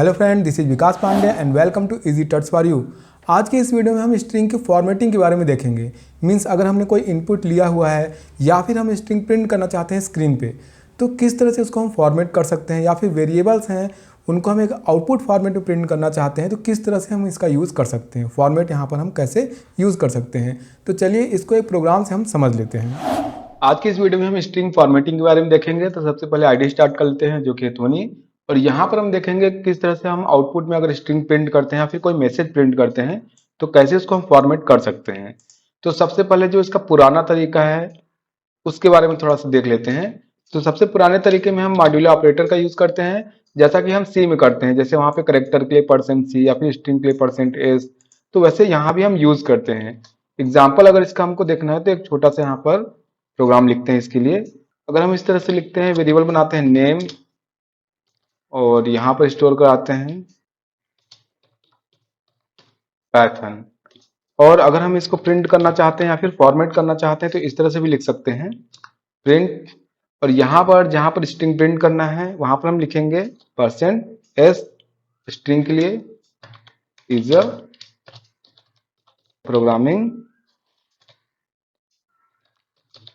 Hello friend, this is Vikas Pandey and welcome to easy tuts for you. आज के इस video में हम स्ट्रिंग की फॉर्मेटिंग के बारे में देखेंगे। मींस अगर हमने कोई इनपुट लिया हुआ है या फिर हम स्ट्रिंग प्रिंट करना चाहते हैं स्क्रीन पे, तो किस तरह से उसको हम फॉर्मेट कर सकते हैं, या फिर वेरिएबल्स हैं उनको हम एक आउटपुट फॉर्मेट में प्रिंट करना चाहते हैं तो किस तरह से हम इसका यूज़ कर सकते हैं, फॉर्मेट यहाँ पर हम कैसे यूज़ कर सकते हैं। तो चलिए इसको एक प्रोग्राम से हम समझ लेते हैं। आज के इस वीडियो में हम स्ट्रिंग फॉर्मेटिंग के बारे में देखेंगे। तो सबसे पहले आईडी स्टार्ट कर लेते हैं, जो कि है ध्वनि। और यहाँ पर हम देखेंगे किस तरह से हम आउटपुट में अगर स्ट्रिंग प्रिंट करते हैं या फिर कोई मैसेज प्रिंट करते हैं तो कैसे उसको हम फॉर्मेट कर सकते हैं। तो सबसे पहले जो इसका पुराना तरीका है उसके बारे में थोड़ा सा देख लेते हैं। तो सबसे पुराने तरीके में हम मॉड्यूलर ऑपरेटर का यूज करते हैं, जैसा कि हम सी में करते हैं। जैसे वहां पे करेक्टर के लिए %C या फिर स्ट्रिंग के लिए %S, तो वैसे यहाँ भी हम यूज करते हैं। एग्जाम्पल अगर इसका हमको देखना है तो एक छोटा सा यहाँ पर प्रोग्राम लिखते हैं इसके लिए। अगर हम इस तरह से लिखते हैं, वेरिएबल बनाते हैं नेम और यहाँ पर स्टोर कराते हैं पाइथन। और अगर हम इसको प्रिंट करना चाहते हैं या फिर फॉर्मेट करना चाहते हैं तो इस तरह से भी लिख सकते हैं, प्रिंट। और यहाँ पर जहां पर स्ट्रिंग प्रिंट करना है वहां पर हम लिखेंगे %S, स्ट्रिंग के लिए इज अ प्रोग्रामिंग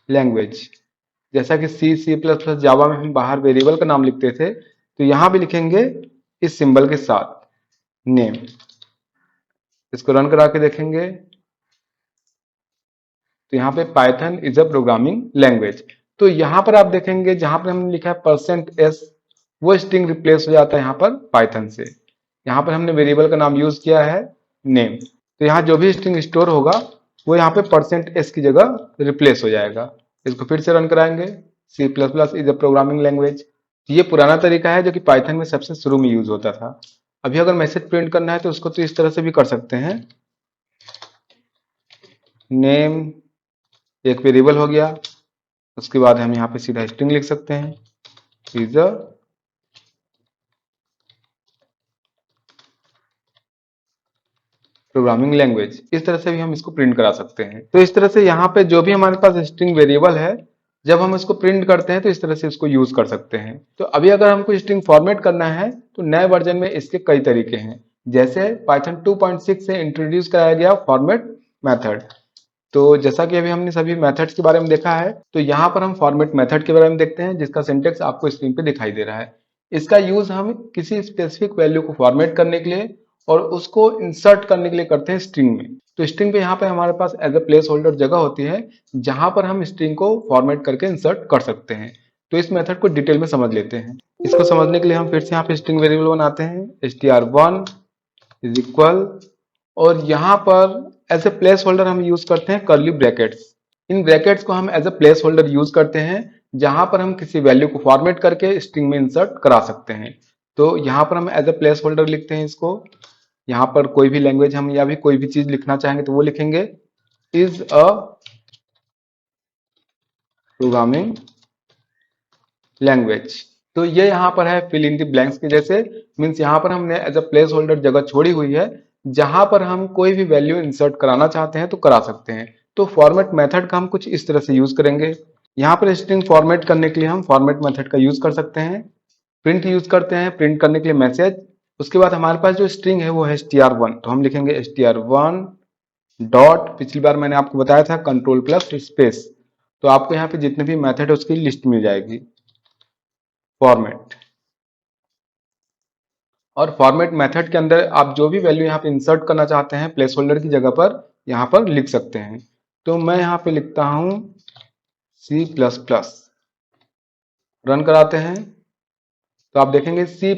लैंग्वेज। जैसा कि C++, जावा में हम बाहर वेरिएबल का नाम लिखते थे, तो यहां भी लिखेंगे इस सिंबल के साथ नेम। इसको रन करा के देखेंगे तो यहाँ पे Python is a programming language. तो यहाँ पर आप देखेंगे जहां पर हमने लिखा है %S, वो स्ट्रिंग रिप्लेस हो जाता है यहाँ पर पाइथन से। यहाँ पर हमने वेरिएबल का नाम यूज किया है नेम, तो यहाँ जो भी स्ट्रिंग स्टोर होगा वो यहाँ पे %S की जगह रिप्लेस हो जाएगा। इसको फिर से रन कराएंगे। C++ is a programming language. ये पुराना तरीका है जो कि पाइथन में सबसे शुरू में यूज होता था। अभी अगर मैसेज प्रिंट करना है तो उसको तो इस तरह से भी कर सकते हैं, नेम एक वेरिएबल हो गया, उसके बाद हम यहाँ पे सीधा स्ट्रिंग लिख सकते हैं, इज अ प्रोग्रामिंग लैंग्वेज। इस तरह से भी हम इसको प्रिंट करा सकते हैं। तो इस तरह से यहाँ पे जो भी हमारे पास स्ट्रिंग वेरिएबल है, जब हम इसको प्रिंट करते हैं तो इस तरह से इसको यूज कर सकते हैं। तो अभी अगर हमको स्ट्रिंग फॉर्मेट करना है तो नए वर्जन में इसके कई तरीके हैं। जैसे पाइथन 2.6 से इंट्रोड्यूस कराया गया फॉर्मेट मेथड। तो जैसा कि अभी हमने सभी मेथड्स के बारे में देखा है, तो यहाँ पर हम फॉर्मेट मेथड के बारे में देखते हैं, जिसका सिंटेक्स आपको स्क्रीन पे दिखाई दे रहा है। इसका यूज हम किसी स्पेसिफिक वैल्यू को फॉर्मेट करने के लिए और उसको इंसर्ट करने के लिए करते हैं स्ट्रिंग में। तो स्ट्रिंग पे यहाँ पे हमारे पास एज अ प्लेस होल्डर जगह होती है जहां पर हम स्ट्रिंग को फॉर्मेट करके इंसर्ट कर सकते हैं। तो इस मेथड को डिटेल में समझ लेते हैं। इसको समझने के लिए हम फिर से यहाँ पे स्ट्रिंग वेरिएबल बनाते हैं, str1 इज इक्वल, और यहाँ पर एज ए प्लेस होल्डर हम यूज करते हैं कर्ली ब्रैकेट्स। इन ब्रैकेट्स को हम as a place holder use करते हैं जहां पर हम किसी वैल्यू को फॉर्मेट करके स्ट्रिंग में इंसर्ट करा सकते हैं। तो यहाँ पर हम एज ए प्लेस होल्डर लिखते हैं इसको। यहाँ पर कोई भी लैंग्वेज हम या भी कोई भी चीज लिखना चाहेंगे तो वो लिखेंगे, इज अ प्रोग्रामिंग लैंग्वेज। तो ये यहाँ पर है फिल इन द ब्लैंक्स के जैसे। मीन्स यहाँ पर हमने एज अ प्लेस होल्डर जगह छोड़ी हुई है जहां पर हम कोई भी वैल्यू इंसर्ट कराना चाहते हैं तो करा सकते हैं। तो फॉर्मेट मेथड का हम कुछ इस तरह से यूज करेंगे। यहाँ पर स्ट्रिंग फॉर्मेट करने के लिए हम फॉर्मेट मेथड का यूज कर सकते हैं। प्रिंट यूज करते हैं प्रिंट करने के लिए मैसेज। उसके बाद हमारे पास जो स्ट्रिंग है वो है str1, तो हम लिखेंगे str1 डॉट, पिछली बार मैंने आपको बताया था कंट्रोल+स्पेस। तो आपको यहाँ पे जितने भी मेथड है उसकी लिस्ट मिल जाएगी, फॉर्मेट। और फॉर्मेट मेथड के अंदर आप जो भी वैल्यू यहाँ पे इंसर्ट करना चाहते हैं प्लेस होल्डर की जगह पर यहाँ पर लिख सकते हैं। तो मैं यहाँ पे लिखता हूं C++, रन कराते हैं तो आप देखेंगे C++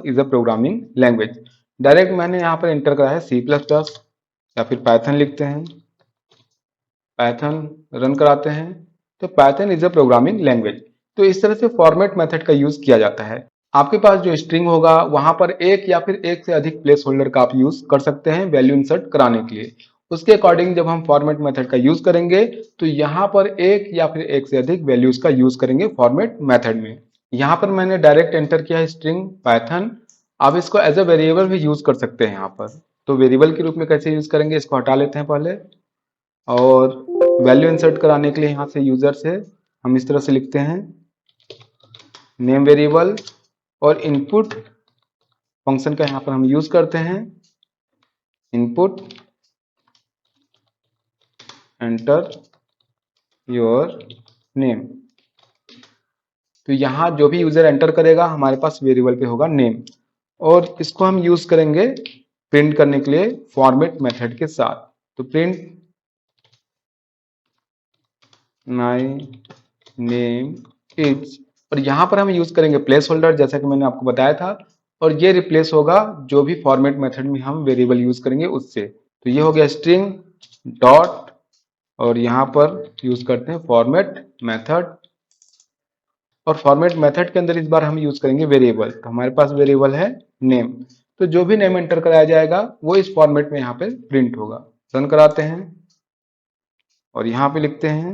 is a programming language. Direct मैंने यहाँ पर एंटर करा है C++, या फिर पाइथन लिखते हैं, पाइथन रन कराते हैं तो Python is a programming language. तो इस तरह से फॉर्मेट मेथड का यूज किया जाता है। आपके पास जो स्ट्रिंग होगा वहां पर एक या फिर एक से अधिक प्लेस होल्डर का आप यूज कर सकते हैं वैल्यू इंसर्ट कराने के लिए। उसके अकॉर्डिंग जब हम फॉर्मेट मेथड का यूज करेंगे तो यहाँ पर एक या फिर एक से अधिक वैल्यूज का यूज करेंगे फॉर्मेट मेथड में। यहाँ पर मैंने डायरेक्ट एंटर किया है स्ट्रिंग पाइथन। आप इसको एज अ वेरिएबल भी यूज कर सकते हैं यहाँ पर। तो वेरिएबल के रूप में कैसे यूज करेंगे, इसको हटा लेते हैं पहले। और वैल्यू इंसर्ट कराने के लिए यहाँ से यूजर से हम इस तरह से लिखते हैं नेम वेरिएबल, और इनपुट फंक्शन का यहाँ पर हम यूज करते हैं इनपुट एंटर योर नेम। तो यहाँ जो भी यूजर एंटर करेगा हमारे पास वेरिएबल पे होगा नेम, और इसको हम यूज करेंगे प्रिंट करने के लिए फॉर्मेट मेथड के साथ। तो प्रिंट माय नेम इज, और यहाँ पर हम यूज करेंगे प्लेस होल्डर जैसा कि मैंने आपको बताया था, और ये रिप्लेस होगा जो भी फॉर्मेट मेथड में हम वेरिएबल यूज करेंगे उससे। तो ये हो गया स्ट्रिंग डॉट, और यहाँ पर यूज करते हैं फॉर्मेट मेथड, और फॉर्मेट मेथड के अंदर इस बार हम यूज करेंगे वेरिएबल। तो हमारे पास वेरिएबल है नेम, तो जो भी नेम एंटर कराया जाएगा वो इस फॉर्मेट में यहाँ पे प्रिंट होगा। रन कराते हैं और यहाँ पे लिखते हैं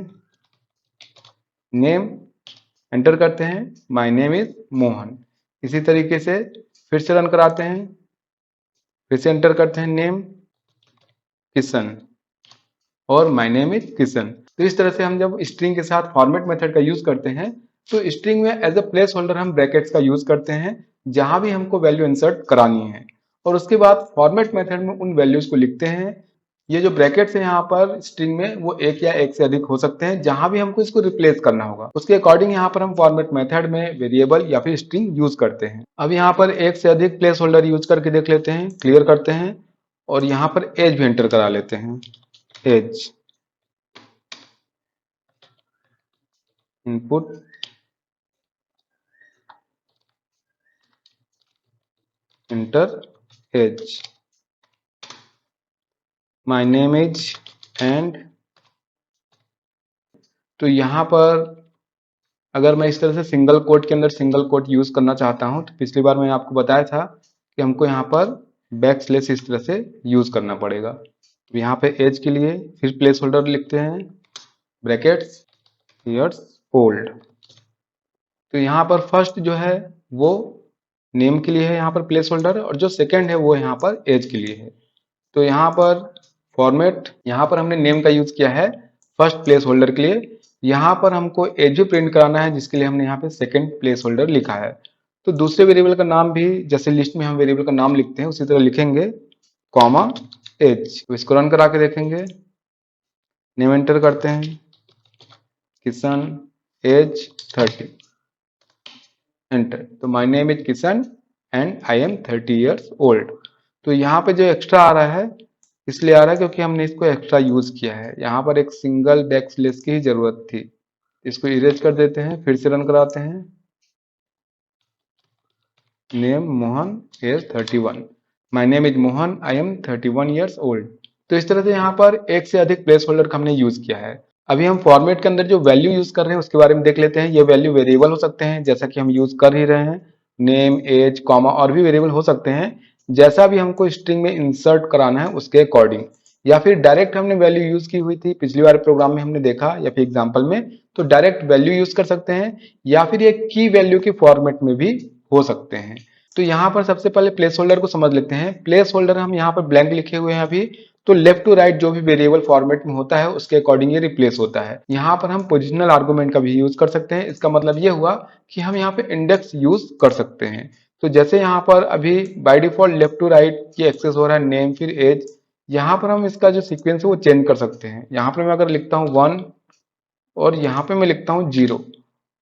नेम, एंटर करते हैं माय नेम इज मोहन। इसी तरीके से फिर से रन कराते हैं, फिर से एंटर करते हैं नेम किशन और माय नेम इज किशन। तो इस तरह से हम जब स्ट्रिंग के साथ फॉर्मेट मेथड का यूज करते हैं तो स्ट्रिंग में एज अ प्लेस होल्डर हम ब्रैकेट्स का यूज करते हैं जहां भी हमको वैल्यू इंसर्ट करानी है, और उसके बाद फॉर्मेट मेथड में उन वैल्यूज को लिखते हैं। ये जो ब्रैकेट्स है यहाँ पर स्ट्रिंग में वो एक या एक से अधिक हो सकते हैं, जहां भी हमको इसको रिप्लेस करना होगा उसके अकॉर्डिंग यहाँ पर हम फॉर्मेट मेथड में वेरिएबल या फिर स्ट्रिंग यूज करते हैं। अब यहाँ पर एक से अधिक प्लेस होल्डर यूज करके देख लेते हैं, क्लियर करते हैं और यहाँ पर एज भी एंटर करा लेते हैं। As input enter as my name is and. तो यहां पर अगर मैं इस तरह से सिंगल कोट के अंदर सिंगल कोट यूज करना चाहता हूं तो पिछली बार मैंने आपको बताया था कि हमको यहाँ पर बैक स्लैश इस तरह से यूज करना पड़ेगा। तो यहाँ पे एज के लिए फिर प्लेस होल्डर लिखते हैं ब्रैकेट्स ईयर्स ओल्ड। तो यहाँ पर फर्स्ट जो है वो नेम के लिए है यहाँ पर प्लेस होल्डर, और जो सेकंड है वो यहाँ पर एज के लिए है। तो यहाँ पर फॉर्मेट, यहाँ पर हमने नेम का यूज किया है फर्स्ट प्लेस होल्डर के लिए, यहाँ पर हमको एज भी प्रिंट कराना है जिसके लिए हमने यहाँ पे सेकंड प्लेस होल्डर लिखा है। तो दूसरे वेरिएबल का नाम भी जैसे लिस्ट में हम वेरिएबल का नाम लिखते हैं उसी तरह लिखेंगे कॉमा एज। तो इसको रन करा के देखेंगे, नेम एंटर करते हैं किशन एज 30, एंटर। तो my name is Kishan and I am 30 years old. तो यहाँ पे जो एक्स्ट्रा आ रहा है इसलिए आ रहा है क्योंकि हमने इसको एक्स्ट्रा यूज किया है, यहाँ पर एक सिंगल बैक स्लैश की ही जरूरत थी। इसको इरेज कर देते हैं, फिर से रन कराते हैं। Name Mohan as 31, my name is Mohan I am 31 years old. तो इस तरह से यहाँ पर एक से अधिक प्लेस होल्डर का हमने यूज किया है। अभी हम फॉर्मेट के अंदर जो वैल्यू यूज कर रहे हैं उसके बारे में देख लेते हैं। ये वैल्यू वेरिएबल हो सकते हैं जैसा कि हम यूज कर ही रहे हैं, नेम एज कॉमा, और भी वेरिएबल हो सकते हैं जैसा भी हमको स्ट्रिंग में इंसर्ट कराना है उसके अकॉर्डिंग, या फिर डायरेक्ट हमने वैल्यू यूज की हुई थी पिछली बार प्रोग्राम में हमने देखा या फिर एग्जाम्पल में, तो डायरेक्ट वैल्यू यूज कर सकते हैं, या फिर ये की वैल्यू के फॉर्मेट में भी हो सकते हैं। तो यहाँ पर सबसे पहले प्लेस होल्डर को समझ लेते हैं। प्लेस होल्डर हम यहाँ पर ब्लैंक लिखे हुए हैं अभी, तो लेफ्ट टू राइट जो भी वेरिएबल फॉर्मेट में होता है उसके अकॉर्डिंग ये रिप्लेस होता है। यहाँ पर हम पोजिशनल आर्गुमेंट का भी यूज कर सकते हैं। इसका मतलब ये हुआ कि हम यहाँ पे इंडेक्स यूज कर सकते हैं। तो जैसे यहाँ पर अभी by default left to right की एक्सेस हो रहा है नेम फिर एज, यहाँ पर हम इसका जो सीक्वेंस है वो चेंज कर सकते हैं। यहाँ पर मैं अगर लिखता हूँ 1 और यहाँ पे मैं लिखता हूँ 0,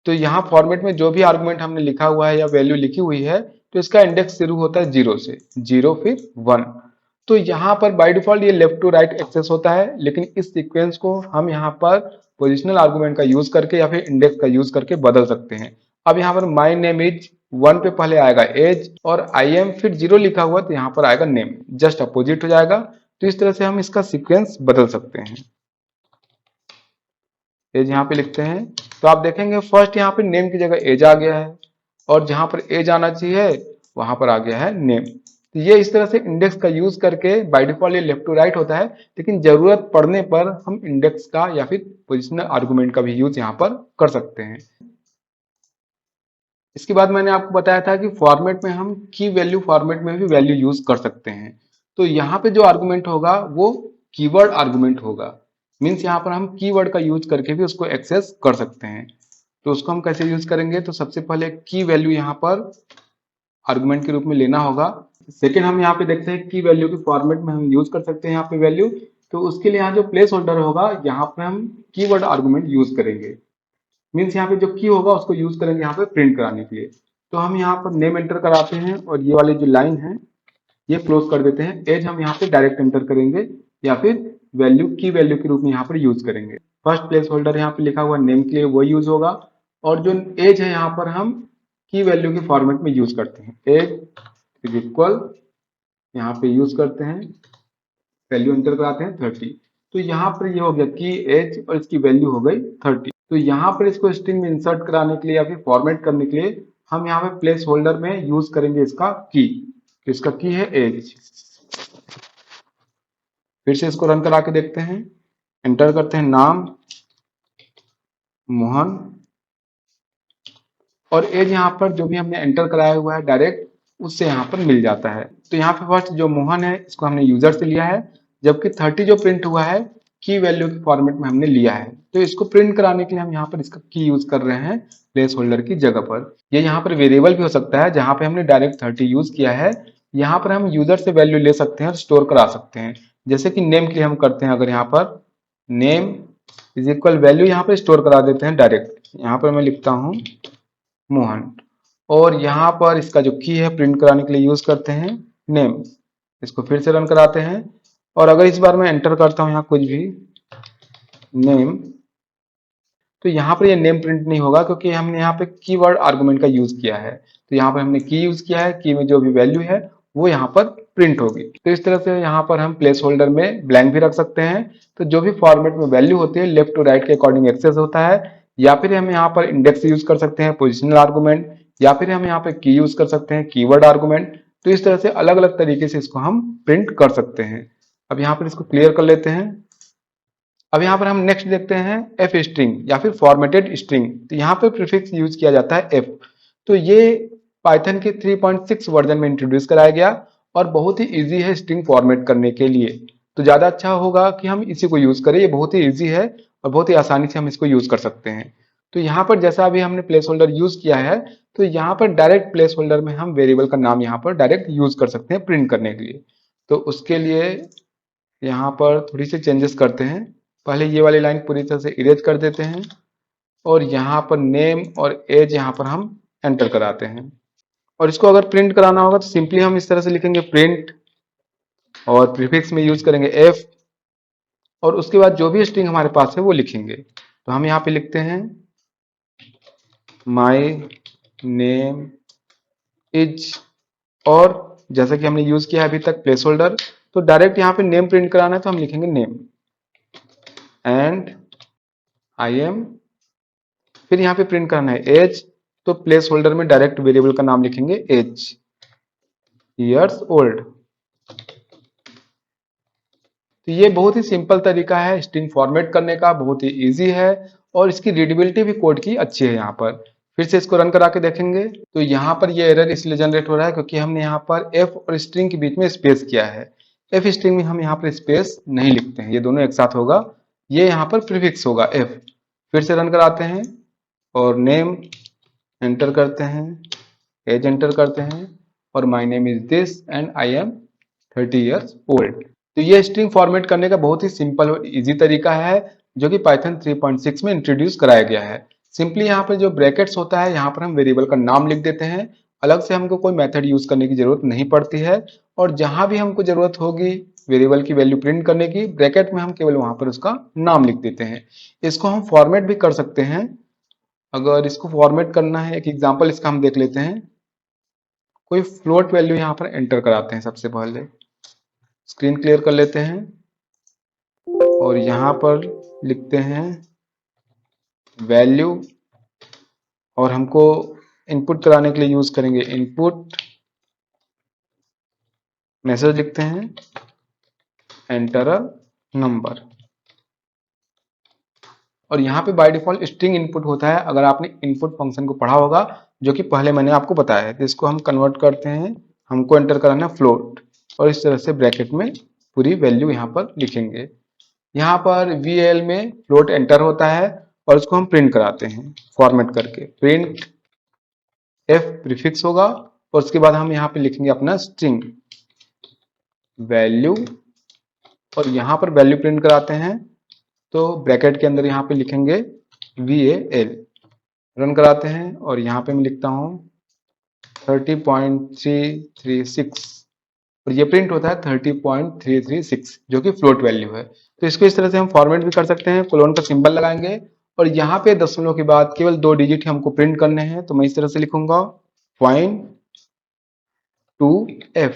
तो यहाँ फॉर्मेट में जो भी आर्गुमेंट हमने लिखा हुआ है या वैल्यू लिखी हुई है तो इसका इंडेक्स शुरू होता है 0 से, 0 फिर 1। तो यहाँ पर बाय डिफॉल्ट ये लेफ्ट टू राइट एक्सेस होता है, लेकिन इस सीक्वेंस को हम यहाँ पर पोजिशनल आर्गुमेंट का यूज करके या फिर इंडेक्स का यूज करके बदल सकते हैं। अब यहाँ पर माय नेम इज 1 पे पहले आएगा एज और आई एम फिर 0 लिखा हुआ तो यहाँ पर आएगा नेम, जस्ट अपोजिट हो जाएगा। तो इस तरह से हम इसका सीक्वेंस बदल सकते हैं। एज यहाँ पे लिखते हैं तो आप देखेंगे फर्स्ट यहाँ पे नेम की जगह एज आ गया है, और जहां पर एज आना चाहिए वहां पर आ गया है नेम। तो ये इस तरह से इंडेक्स का यूज करके बाय डिफॉल्ट ये लेफ्ट टू राइट होता है, लेकिन जरूरत पड़ने पर हम इंडेक्स का या फिर पोजिशनल आर्गुमेंट का भी यूज यहाँ पर कर सकते हैं। इसके बाद मैंने आपको बताया था कि फॉर्मेट में हम की वैल्यू फॉर्मेट में भी वैल्यू यूज कर सकते हैं। तो यहाँ पे जो आर्गुमेंट होगा वो कीवर्ड आर्गुमेंट होगा, मीन्स यहाँ पर हम कीवर्ड का यूज करके भी उसको एक्सेस कर सकते हैं। तो उसको हम कैसे यूज करेंगे, तो सबसे पहले की वैल्यू यहाँ पर आर्गुमेंट के रूप में लेना होगा। सेकेंड हम यहाँ पे देखते हैं की वैल्यू के फॉर्मेट में हम यूज कर सकते हैं यहाँ पे वैल्यू। तो उसके लिए यहाँ जो प्लेस होल्डर होगा यहाँ पे हम कीवर्ड आर्गुमेंट यूज करेंगे। मीन्स यहाँ पे जो की होगा उसको यूज करेंगे यहाँ पे प्रिंट कराने के लिए। तो हम यहाँ पर नेम एंटर कराते हैं और ये वाली जो लाइन है ये क्लोज कर देते हैं। एज हम यहाँ पे डायरेक्ट एंटर करेंगे या फिर वैल्यू की वैल्यू के रूप में यहाँ पर यूज करेंगे। फर्स्ट प्लेस होल्डर यहाँ पे लिखा हुआ नेम के लिए वो यूज होगा और जो एज है यहाँ पर हम की वैल्यू के फॉर्मेट में यूज करते हैं। एज इज इक्वल यहाँ पे यूज करते हैं, वैल्यू एंटर कराते हैं 30। तो यहाँ पर ये हो गया की एज और इसकी वैल्यू हो गई 30। तो यहाँ पर इसको स्ट्रिंग में इंसर्ट कराने के लिए या फिर फॉर्मेट करने के लिए हम यहाँ पे प्लेस होल्डर में यूज करेंगे इसका की। तो इसका की है एज। फिर से इसको रन करा के देखते हैं। एंटर करते हैं नाम मोहन और एज यहाँ पर जो भी हमने एंटर कराया हुआ है डायरेक्ट उससे यहाँ पर मिल जाता है। तो यहाँ पे फर्स्ट जो मोहन है इसको हमने यूजर से लिया है, जबकि 30 जो प्रिंट हुआ है की वैल्यू के फॉर्मेट में हमने लिया है। तो इसको प्रिंट कराने के लिए हम यहाँ पर इसका की यूज कर रहे हैं प्लेस होल्डर की जगह पर। ये यहाँ पर वेरिएबल भी हो सकता है, जहाँ पे हमने डायरेक्ट 30 यूज किया है यहाँ पर हम यूजर से वैल्यू ले सकते हैं और स्टोर करा सकते हैं। जैसे कि नेम के लिए हम करते हैं, अगर यहाँ पर नेम इज इक्वल वैल्यू यहाँ पर स्टोर करा देते हैं डायरेक्ट। यहाँ पर मैं लिखता हूँ मोहन और यहाँ पर इसका जो की है प्रिंट कराने के लिए यूज करते हैं नेम। इसको फिर से रन कराते हैं और अगर इस बार मैं एंटर करता हूँ यहाँ कुछ भी नेम, तो यहाँ पर ये नेम प्रिंट नहीं होगा क्योंकि हमने यहाँ पे कीवर्ड आर्गुमेंट का यूज किया है। तो यहाँ पर हमने की यूज किया है, की में जो भी वैल्यू है वो यहाँ पर प्रिंट होगी। तो इस तरह से यहाँ पर हम प्लेस होल्डर में ब्लैंक भी रख सकते हैं। तो जो भी फॉर्मेट में वैल्यू होती है लेफ्ट टू राइट के अकॉर्डिंग एक्सेस होता है, या फिर हम यहाँ पर इंडेक्स यूज कर सकते हैं पोजिशनल आर्गुमेंट, या फिर हम यहाँ पे की यूज कर सकते हैं कीवर्ड आर्गुमेंट। तो इस तरह से अलग अलग तरीके से इसको हम प्रिंट कर सकते हैं। अब यहाँ पर इसको क्लियर कर लेते हैं। अब यहाँ पर हम नेक्स्ट देखते हैं एफ स्ट्रिंग या फिर फॉर्मेटेड स्ट्रिंग। तो यहाँ पे प्रीफिक्स यूज किया जाता है एफ। तो ये पाइथन के 3.6 वर्जन में इंट्रोड्यूस कराया गया और बहुत ही इजी है स्ट्रिंग फॉर्मेट करने के लिए। तो ज्यादा अच्छा होगा कि हम इसी को यूज करें। ये बहुत ही इजी है और बहुत ही आसानी से हम इसको यूज कर सकते हैं। तो यहाँ पर जैसा अभी हमने प्लेस होल्डर यूज किया है, तो यहाँ पर डायरेक्ट प्लेस होल्डर में हम वेरिएबल का नाम यहाँ पर डायरेक्ट यूज कर सकते हैं प्रिंट करने के लिए। तो उसके लिए यहाँ पर थोड़ी सी चेंजेस करते हैं। पहले ये वाली लाइन पूरी तरह से इरेज कर देते हैं और यहाँ पर नेम और एज यहाँ पर हम एंटर कराते हैं। और इसको अगर प्रिंट कराना होगा तो सिंपली हम इस तरह से लिखेंगे प्रिंट और प्रीफिक्स में यूज करेंगे एफ और उसके बाद जो भी स्ट्रिंग हमारे पास है वो लिखेंगे। तो हम यहाँ पे लिखते हैं माई नेम इज, और जैसा कि हमने यूज किया है अभी तक प्लेस होल्डर, तो डायरेक्ट यहाँ पे नेम प्रिंट कराना है तो हम लिखेंगे नेम एंड आई एम। फिर यहाँ पे प्रिंट करना है एज, तो प्लेस होल्डर में डायरेक्ट वेरिएबल का नाम लिखेंगे एज ईयर्स ओल्ड। तो ये बहुत ही सिंपल तरीका है स्ट्रिंग फॉर्मेट करने का, बहुत ही इजी है और इसकी रीडेबिलिटी भी कोड की अच्छी है। यहाँ पर फिर से इसको रन करा के देखेंगे तो यहाँ पर ये एरर इसलिए जनरेट हो रहा है क्योंकि हमने यहाँ पर एफ और स्ट्रिंग के बीच में स्पेस किया है। एफ स्ट्रिंग में हम यहाँ पर स्पेस नहीं लिखते हैं, ये दोनों एक साथ होगा, ये यहाँ पर प्रीफिक्स होगा एफ। फिर से रन कराते हैं और नेम एंटर करते हैं, एज एंटर करते हैं और my name is this and I am 30 years old. तो ये स्ट्रिंग फॉर्मेट करने का बहुत ही सिंपल और इजी तरीका है जो कि पाइथन 3.6 में इंट्रोड्यूस कराया गया है। सिंपली यहाँ पे जो ब्रैकेट्स होता है यहाँ पर हम वेरिएबल का नाम लिख देते हैं, अलग से हमको कोई मेथड यूज करने की जरूरत नहीं पड़ती है। और जहां भी हमको जरूरत होगी वेरिएबल की वैल्यू प्रिंट करने की, ब्रैकेट में हम केवल वहां पर उसका नाम लिख देते हैं। इसको हम फॉर्मेट भी कर सकते हैं। अगर इसको फॉर्मेट करना है, एक एग्जांपल इसका हम देख लेते हैं। कोई फ्लोट वैल्यू यहाँ पर एंटर कराते हैं। सबसे पहले स्क्रीन क्लियर कर लेते हैं और यहाँ पर लिखते हैं वैल्यू और हमको इनपुट कराने के लिए यूज करेंगे इनपुट। मैसेज लिखते हैं एंटर अ नंबर और यहाँ पे बाय डिफॉल्ट स्ट्रिंग इनपुट होता है, अगर आपने इनपुट फंक्शन को पढ़ा होगा जो कि पहले मैंने आपको बताया है। तो इसको हम कन्वर्ट करते हैं, हमको एंटर कराना है फ्लोट और इस तरह से ब्रैकेट में पूरी वैल्यू यहाँ पर लिखेंगे। यहाँ पर VL में फ्लोट एंटर होता है और उसको हम प्रिंट कराते हैं फॉर्मेट करके। प्रिंट एफ प्रीफिक्स होगा और उसके बाद हम यहाँ पे लिखेंगे अपना स्ट्रिंग वैल्यू, और यहाँ पर वैल्यू प्रिंट कराते हैं तो ब्रैकेट के अंदर यहाँ पे लिखेंगे VAL, रन कराते हैं और यहाँ पे मैं लिखता हूँ 30.336 और ये प्रिंट होता है 30.336 जो कि फ्लोट वैल्यू है। तो इसको इस तरह से हम फॉर्मेट भी कर सकते हैं, कोलोन का सिंबल लगाएंगे और यहाँ पे दशमलव के बाद केवल 2 डिजिट ही हमको प्रिंट करने हैं। तो मैं इस तरह से लिखूंगा .2F,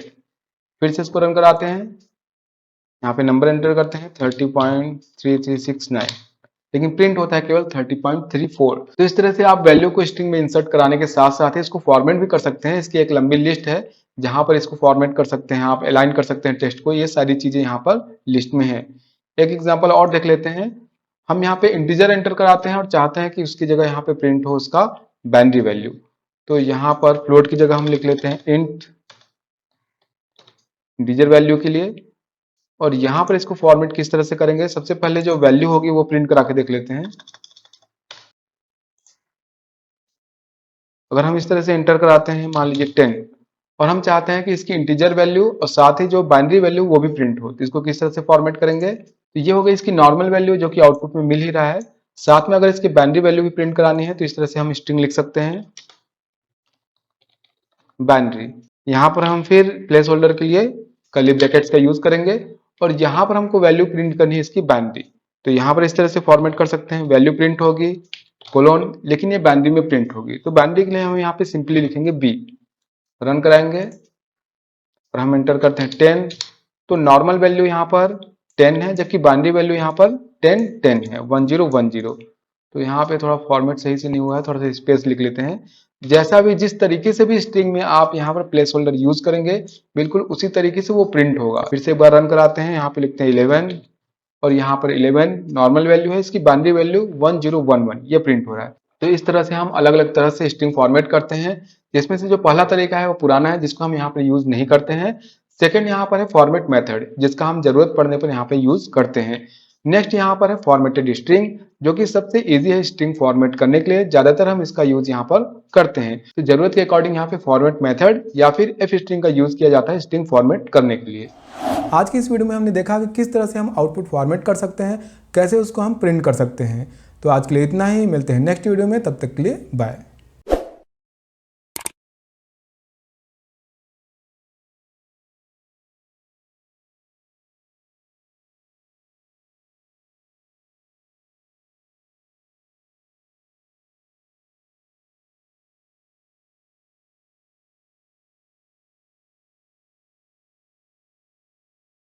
फिर से इसको रन कराते हैं, यहाँ पे नंबर एंटर करते हैं 30.3369, लेकिन प्रिंट होता है केवल 30.34। तो इस तरह से आप वैल्यू को स्ट्रिंग में इंसर्ट कराने के साथ साथ ही इसको फॉर्मेट भी कर सकते हैं। इसकी एक लंबी लिस्ट है जहां पर इसको फॉर्मेट कर सकते हैं, आप अलाइन कर सकते हैं टेक्स्ट को, ये सारी चीजें यहाँ पर लिस्ट में है। एक एग्जांपल और देख लेते हैं। हम यहाँ पे इंटीजर एंटर कराते हैं और चाहते हैं कि उसकी जगह यहाँ पे प्रिंट हो उसका बाइनरी वैल्यू। तो यहाँ पर फ्लोट की जगह हम लिख लेते हैं इंट इंटीजर वैल्यू के लिए, और यहाँ पर इसको फॉर्मेट किस तरह से करेंगे, सबसे पहले जो वैल्यू होगी वो प्रिंट करा के देख लेते हैं। अगर हम इस तरह से एंटर कराते हैं मान लीजिए 10 और हम चाहते हैं कि इसकी इंटीजर वैल्यू और साथ ही जो बाइनरी वैल्यू वो भी प्रिंट हो, तो इसको किस तरह से फॉर्मेट करेंगे, तो ये हो गई इसकी नॉर्मल वैल्यू जो कि आउटपुट में मिल ही रहा है। साथ में अगर इसकी बाइनरी वैल्यू भी प्रिंट करानी है तो इस तरह से हम स्ट्रिंग लिख सकते हैं बाइनरी। यहाँ पर हम फिर प्लेस होल्डर के लिए कर्ली ब्रैकेट्स का यूज करेंगे और यहाँ पर हमको वैल्यू प्रिंट करनी है इसकी बाइनरी। तो यहाँ पर इस तरह से फॉर्मेट कर सकते हैं, वैल्यू प्रिंट होगी कोलोन, लेकिन ये बाइनरी में प्रिंट होगी। तो बाइनरी के लिए हम यहाँ पे सिंपली लिखेंगे B, रन कराएंगे और हम एंटर करते हैं 10। तो नॉर्मल वैल्यू यहाँ पर 10 है जबकि बाइनरी वैल्यू यहाँ पर 10 10 है 1010। तो यहाँ पे थोड़ा फॉर्मेट सही से नहीं हुआ है, थोड़ा सा स्पेस लिख लेते हैं। जैसा भी जिस तरीके से भी स्ट्रिंग में आप यहाँ पर प्लेस होल्डर यूज करेंगे बिल्कुल उसी तरीके से वो प्रिंट होगा। फिर से एक बार रन कराते हैं, यहाँ पे लिखते हैं 11 और यहाँ पर 11 नॉर्मल वैल्यू है, इसकी बाइनरी वैल्यू 1011, ये प्रिंट हो रहा है। तो इस तरह से हम अलग अलग तरह से स्ट्रिंग फॉर्मेट करते हैं, जिसमें से जो पहला तरीका है वो पुराना है जिसको हम यहाँ पर यूज नहीं करते हैं। सेकंड यहाँ पर है फॉर्मेट मेथड जिसका हम जरूरत पड़ने पर यहाँ पे यूज करते हैं। नेक्स्ट यहाँ पर है फॉर्मेटेड स्ट्रिंग जो कि सबसे इजी है स्ट्रिंग फॉर्मेट करने के लिए, ज्यादातर हम इसका यूज यहाँ पर करते हैं। तो जरूरत के अकॉर्डिंग यहाँ पे फॉर्मेट मेथड या फिर एफ स्ट्रिंग का यूज किया जाता है स्ट्रिंग फॉर्मेट करने के लिए। आज की इस वीडियो में हमने देखा कि किस तरह से हम आउटपुट फॉर्मेट कर सकते हैं, कैसे उसको हम प्रिंट कर सकते हैं। तो आज के लिए इतना ही, मिलते हैं नेक्स्ट वीडियो में, तब तक के लिए बाय।